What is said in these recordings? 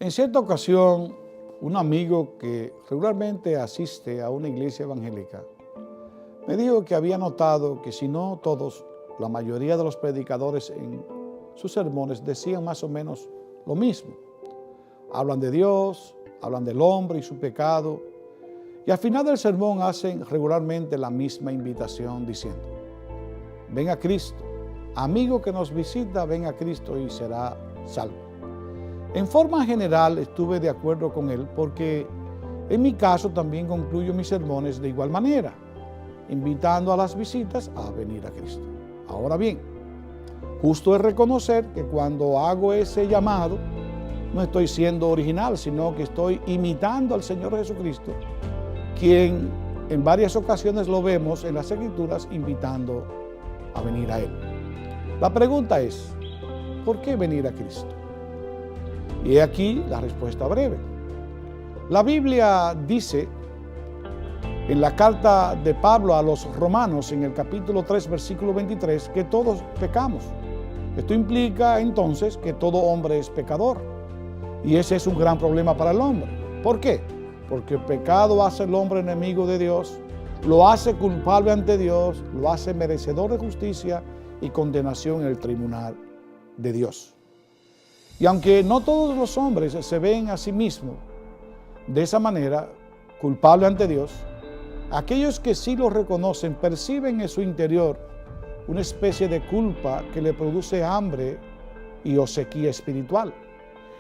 En cierta ocasión, un amigo que regularmente asiste a una iglesia evangélica me dijo que había notado que si no todos, la mayoría de los predicadores en sus sermones decían más o menos lo mismo. Hablan de Dios, hablan del hombre y su pecado, y al final del sermón hacen regularmente la misma invitación diciendo: ven a Cristo, amigo que nos visita, ven a Cristo y será salvo. En forma general estuve de acuerdo con él porque en mi caso también concluyo mis sermones de igual manera, invitando a las visitas a venir a Cristo. Ahora bien, justo es reconocer que cuando hago ese llamado no estoy siendo original, sino que estoy imitando al Señor Jesucristo, quien en varias ocasiones lo vemos en las Escrituras invitando a venir a Él. La pregunta es, ¿por qué venir a Cristo? Y he aquí la respuesta breve. La Biblia dice en la carta de Pablo a los Romanos, en el capítulo 3, versículo 23, que todos pecamos. Esto implica entonces que todo hombre es pecador. Y ese es un gran problema para el hombre. ¿Por qué? Porque el pecado hace al hombre enemigo de Dios, lo hace culpable ante Dios, lo hace merecedor de justicia y condenación en el tribunal de Dios. Y aunque no todos los hombres se ven a sí mismos de esa manera, culpable ante Dios, aquellos que sí lo reconocen perciben en su interior una especie de culpa que le produce hambre y o sequía espiritual.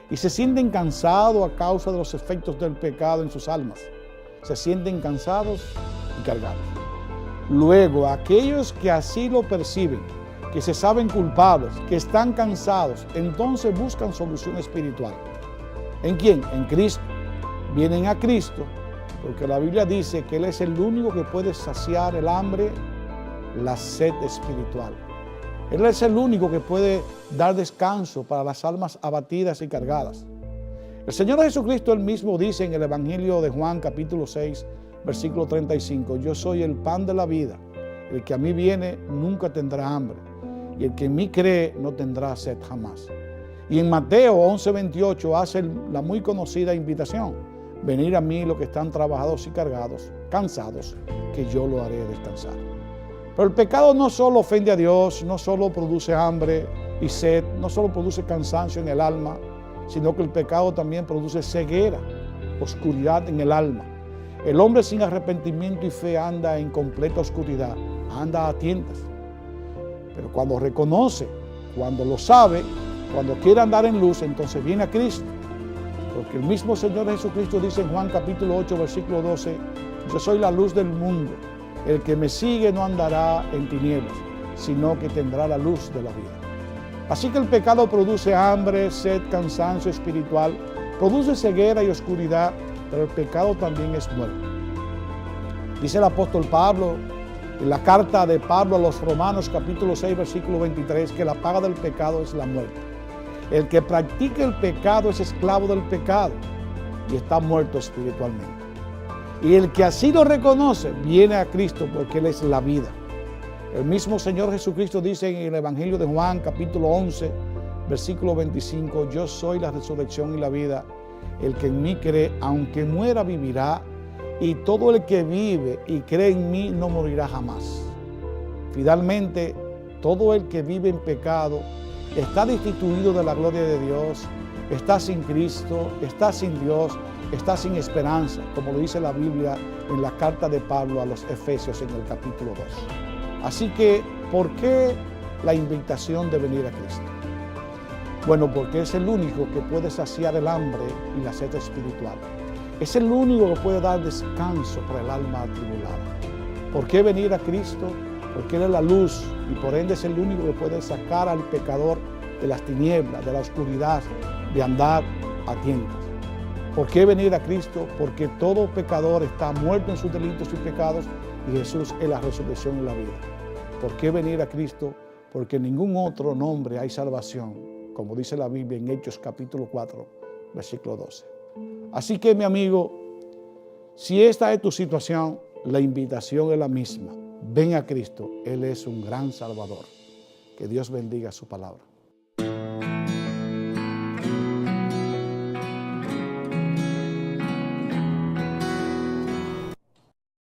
Y se sienten cansados a causa de los efectos del pecado en sus almas. Se sienten cansados y cargados. Luego, aquellos que así lo perciben, que se saben culpables, que están cansados, entonces buscan solución espiritual. ¿En quién? En Cristo. Vienen a Cristo, porque la Biblia dice que Él es el único que puede saciar el hambre, la sed espiritual. Él es el único que puede dar descanso para las almas abatidas y cargadas. El Señor Jesucristo Él mismo dice en el Evangelio de Juan, capítulo 6, versículo 35, yo soy el pan de la vida. El que a mí viene nunca tendrá hambre, y el que en mí cree no tendrá sed jamás. Y en Mateo 11, 28 hace la muy conocida invitación: venid a mí los que están trabajados y cargados, cansados, que yo lo haré descansar. Pero el pecado no solo ofende a Dios, no solo produce hambre y sed, no solo produce cansancio en el alma, sino que el pecado también produce ceguera, oscuridad en el alma. El hombre sin arrepentimiento y fe anda en completa oscuridad, anda a tientas. Pero cuando reconoce, cuando lo sabe, cuando quiere andar en luz, entonces viene a Cristo. Porque el mismo Señor Jesucristo dice en Juan capítulo 8, versículo 12, yo soy la luz del mundo. El que me sigue no andará en tinieblas, sino que tendrá la luz de la vida. Así que el pecado produce hambre, sed, cansancio espiritual, produce ceguera y oscuridad, pero el pecado también es muerte. Dice el apóstol Pablo, en la carta de Pablo a los Romanos, capítulo 6, versículo 23, que la paga del pecado es la muerte. El que practica el pecado es esclavo del pecado y está muerto espiritualmente. Y el que así lo reconoce, viene a Cristo porque Él es la vida. El mismo Señor Jesucristo dice en el Evangelio de Juan, capítulo 11, versículo 25, yo soy la resurrección y la vida. El que en mí cree, aunque muera, vivirá. Y todo el que vive y cree en mí no morirá jamás. Finalmente, todo el que vive en pecado está destituido de la gloria de Dios, está sin Cristo, está sin Dios, está sin esperanza, como lo dice la Biblia en la carta de Pablo a los Efesios en el capítulo 2. Así que, ¿por qué la invitación de venir a Cristo? Bueno, porque es el único que puede saciar el hambre y la sed espiritual. Es el único que puede dar descanso para el alma atribulada. ¿Por qué venir a Cristo? Porque Él es la luz y por ende es el único que puede sacar al pecador de las tinieblas, de la oscuridad, de andar a tientas. ¿Por qué venir a Cristo? Porque todo pecador está muerto en sus delitos y pecados y Jesús es la resurrección y la vida. ¿Por qué venir a Cristo? Porque en ningún otro nombre hay salvación, como dice la Biblia en Hechos capítulo 4, versículo 12. Así que, mi amigo, si esta es tu situación, la invitación es la misma. Ven a Cristo, Él es un gran Salvador. Que Dios bendiga su palabra.